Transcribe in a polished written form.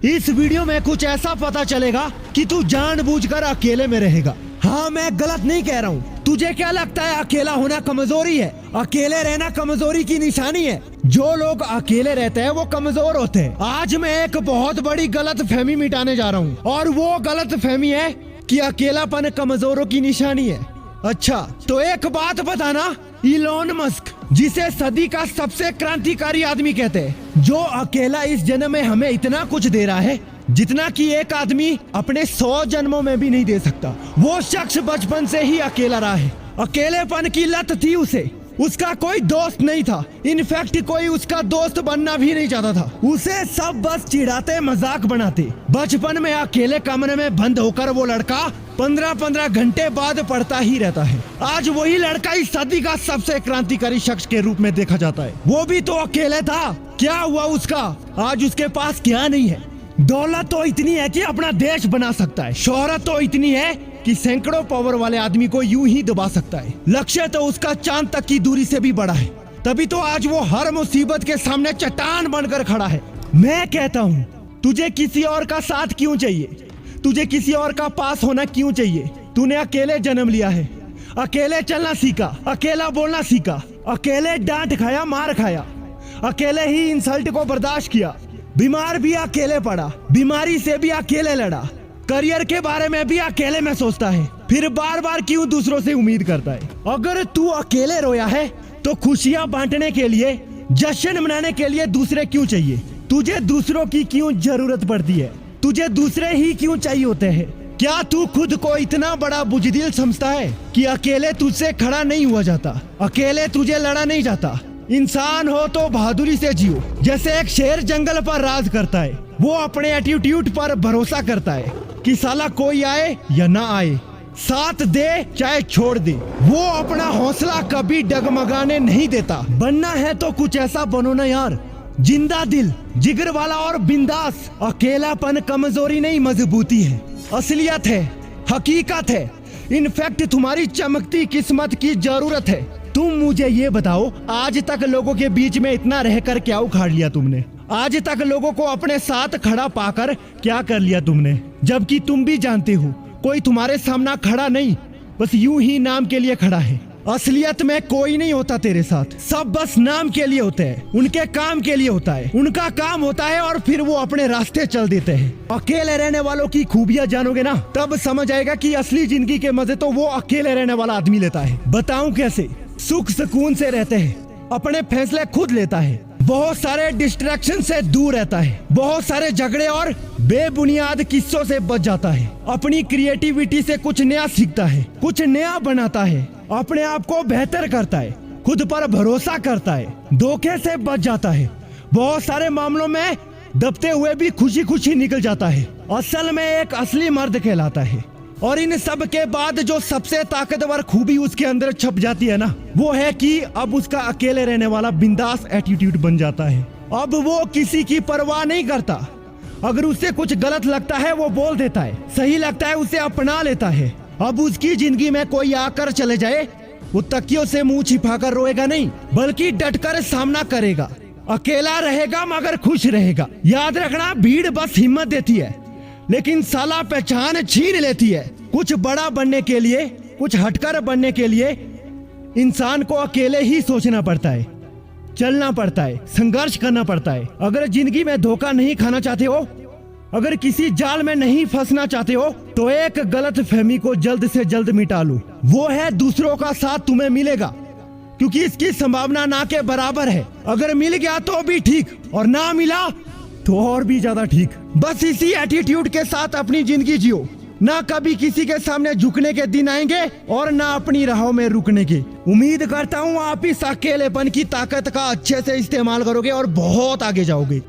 इस वीडियो में कुछ ऐसा पता चलेगा कि तू जानबूझकर अकेले में रहेगा। हाँ, मैं गलत नहीं कह रहा हूँ। तुझे क्या लगता है अकेला होना कमजोरी है? अकेले रहना कमजोरी की निशानी है। जो लोग अकेले रहते हैं वो कमजोर होते हैं। आज मैं एक बहुत बड़ी गलत फहमी मिटाने जा रहा हूँ और वो गलत फहमी है कि अकेलापन कमजोरों की निशानी है। अच्छा, तो एक बात बताना, इलॉन मस्क, जिसे सदी का सबसे क्रांतिकारी आदमी कहते हैं, जो अकेला इस जन्म में हमें इतना कुछ दे रहा है जितना कि एक आदमी अपने 100 जन्मों में भी नहीं दे सकता। वो शख्स बचपन से ही अकेला रहा है। अकेलेपन की लत थी उसे। उसका कोई दोस्त नहीं था। इनफैक्ट कोई उसका दोस्त बनना भी नहीं चाहता था। उसे सब बस चिढ़ाते, मजाक बनाते। बचपन में अकेले कमरे में बंद होकर वो लड़का 15-15 घंटे बाद पढ़ता ही रहता है। आज वही लड़का इस सदी का सबसे क्रांतिकारी शख्स के रूप में देखा जाता है। वो भी तो अकेले था। क्या हुआ उसका? आज उसके पास क्या नहीं है? दौलत तो इतनी है कि अपना देश बना सकता है। शोहरत तो इतनी है कि सैकड़ों पावर वाले आदमी को यूं ही दबा सकता है। लक्ष्य तो उसका चांद तक की दूरी से भी बड़ा है। तभी तो आज वो हर मुसीबत के सामने चट्टान बनकर खड़ा है। मैं कहता हूँ, तुझे किसी और का साथ क्यों चाहिए? तुझे किसी और का पास होना क्यों चाहिए? तूने अकेले जन्म लिया है, अकेले चलना सीखा, अकेला बोलना सीखा, अकेले डांट खाया, मार खाया, अकेले ही इंसल्ट को बर्दाश्त किया, बीमार भी अकेले पड़ा, बीमारी से भी अकेले लड़ा, करियर के बारे में भी अकेले में सोचता है, फिर बार बार क्यों दूसरों से उम्मीद करता है? अगर तू अकेले रोया है तो खुशियां बांटने के लिए, जश्न मनाने के लिए दूसरे क्यों चाहिए? तुझे दूसरों की क्यों जरूरत पड़ती है? तुझे दूसरे ही क्यों चाहिए होते हैं? क्या तू खुद को इतना बड़ा बुजदिल समझता है कि अकेले तुझसे खड़ा नहीं हुआ जाता, अकेले तुझे लड़ा नहीं जाता? इंसान हो तो बहादुरी से जियो। जैसे एक शेर जंगल पर राज करता है, वो अपने एटीट्यूड पर भरोसा करता है कि साला कोई आए या ना आए, साथ दे चाहे छोड़ दे। वो अपना हौसला कभी डगमगाने नहीं देता। बनना है तो कुछ ऐसा बनो ना यार, जिंदा दिल, जिगर वाला और बिंदास। अकेलापन कमजोरी नहीं, मजबूती है, असलियत है, हकीकत है। इनफैक्ट तुम्हारी चमकती किस्मत की जरूरत है। तुम मुझे ये बताओ, आज तक लोगों के बीच में इतना रहकर क्या उखाड़ लिया तुमने? आज तक लोगों को अपने साथ खड़ा पाकर क्या कर लिया तुमने? जबकि तुम भी जानते हो कोई तुम्हारे सामने खड़ा नहीं, बस यूं ही नाम के लिए खड़ा है। असलियत में कोई नहीं होता तेरे साथ। सब बस नाम के लिए होते हैं, उनके काम के लिए होता है। उनका काम होता है और फिर वो अपने रास्ते चल देते हैं। अकेले रहने वालों की खूबियां जानोगे ना, तब समझ आएगा कि असली जिंदगी के मजे तो वो अकेले रहने वाला आदमी लेता है। बताऊं कैसे? सुख सुकून से रहते हैं, अपने फैसले खुद लेता है, बहुत सारे डिस्ट्रैक्शन से दूर रहता है, बहुत सारे झगड़े और बेबुनियाद किस्सों से बच जाता है, अपनी क्रिएटिविटी से कुछ नया सीखता है, कुछ नया बनाता है, अपने आप को बेहतर करता है, खुद पर भरोसा करता है, धोखे से बच जाता है, बहुत सारे मामलों में दबते हुए भी खुशी खुशी निकल जाता है। असल में एक असली मर्द कहलाता है। और इन सब के बाद जो सबसे ताकतवर खूबी उसके अंदर छप जाती है ना, वो है कि अब उसका अकेले रहने वाला बिंदास एटीट्यूड बन जाता है। अब वो किसी की परवाह नहीं करता। अगर उसे कुछ गलत लगता है वो बोल देता है, सही लगता है उसे अपना लेता है। अब उसकी जिंदगी में कोई आकर चले जाए, वो तकियों से मुंह छिपाकर रोएगा नहीं, बल्कि डटकर सामना करेगा। अकेला रहेगा मगर खुश रहेगा। याद रखना, भीड़ बस हिम्मत देती है, लेकिन साला पहचान छीन लेती है। कुछ बड़ा बनने के लिए, कुछ हटकर बनने के लिए इंसान को अकेले ही सोचना पड़ता है, चलना पड़ता है, संघर्ष करना पड़ता है। अगर जिंदगी में धोखा नहीं खाना चाहते हो, अगर किसी जाल में नहीं फंसना चाहते हो, तो एक गलत फहमी को जल्द से जल्द मिटा लो। वो है दूसरों का साथ तुम्हें मिलेगा, क्योंकि इसकी संभावना ना के बराबर है। अगर मिल गया तो भी ठीक, और ना मिला तो और भी ज्यादा ठीक। बस इसी एटीट्यूड के साथ अपनी जिंदगी जियो। ना कभी किसी के सामने झुकने के दिन आएंगे और ना अपनी राहों में रुकने के। उम्मीद करता हूँ आप इस अकेलेपन की ताकत का अच्छे से इस्तेमाल करोगे और बहुत आगे जाओगे।